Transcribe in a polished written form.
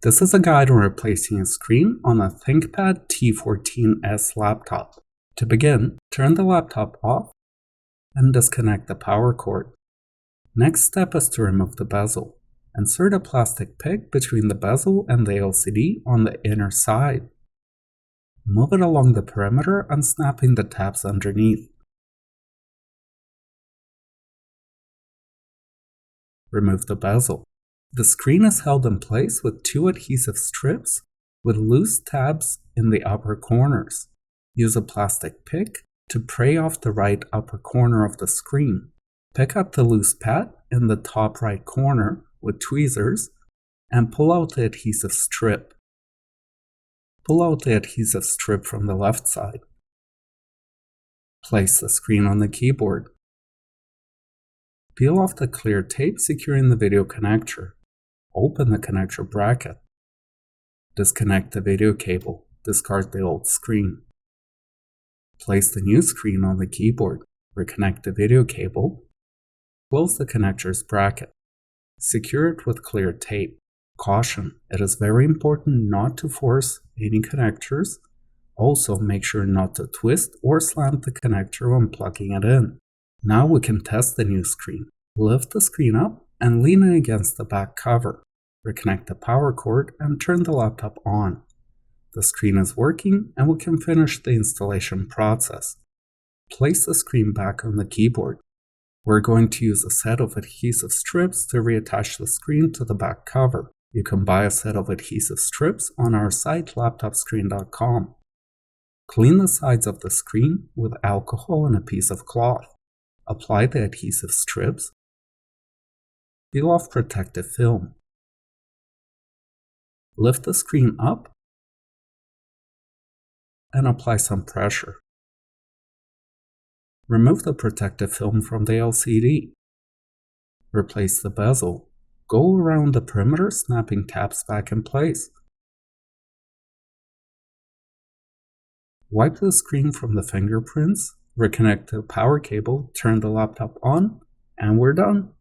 This is a guide on replacing a screen on a ThinkPad T14s laptop. To begin, turn the laptop off and disconnect the power cord. Next step is to remove the bezel. Insert a plastic pick between the bezel and the LCD on the inner side. Move it along the perimeter, unsnapping the tabs underneath. Remove the bezel. The screen is held in place with two adhesive strips with loose tabs in the upper corners. Use a plastic pick to pry off the right upper corner of the screen. Pick up the loose pad in the top right corner with tweezers and pull out the adhesive strip. Pull out the adhesive strip from the left side. Place the screen on the keyboard. Peel off the clear tape securing the video connector. Open the connector bracket. Disconnect the video cable. Discard the old screen. Place the new screen on the keyboard. Reconnect the video cable. Close the connector's bracket. Secure it with clear tape. Caution: it is very important not to force any connectors. Also, make sure not to twist or slant the connector when plugging it in. Now we can test the new screen. Lift the screen up and lean it against the back cover. Reconnect the power cord and turn the laptop on. The screen is working and we can finish the installation process. Place the screen back on the keyboard. We're going to use a set of adhesive strips to reattach the screen to the back cover. You can buy a set of adhesive strips on our site LaptopScreen.com. Clean the sides of the screen with alcohol and a piece of cloth. Apply the adhesive strips. Peel off protective film. Lift the screen up and apply some pressure. Remove the protective film from the LCD. Replace the bezel. Go around the perimeter, snapping tabs back in place. Wipe the screen from the fingerprints. Reconnect the power cable, turn the laptop on, and we're done.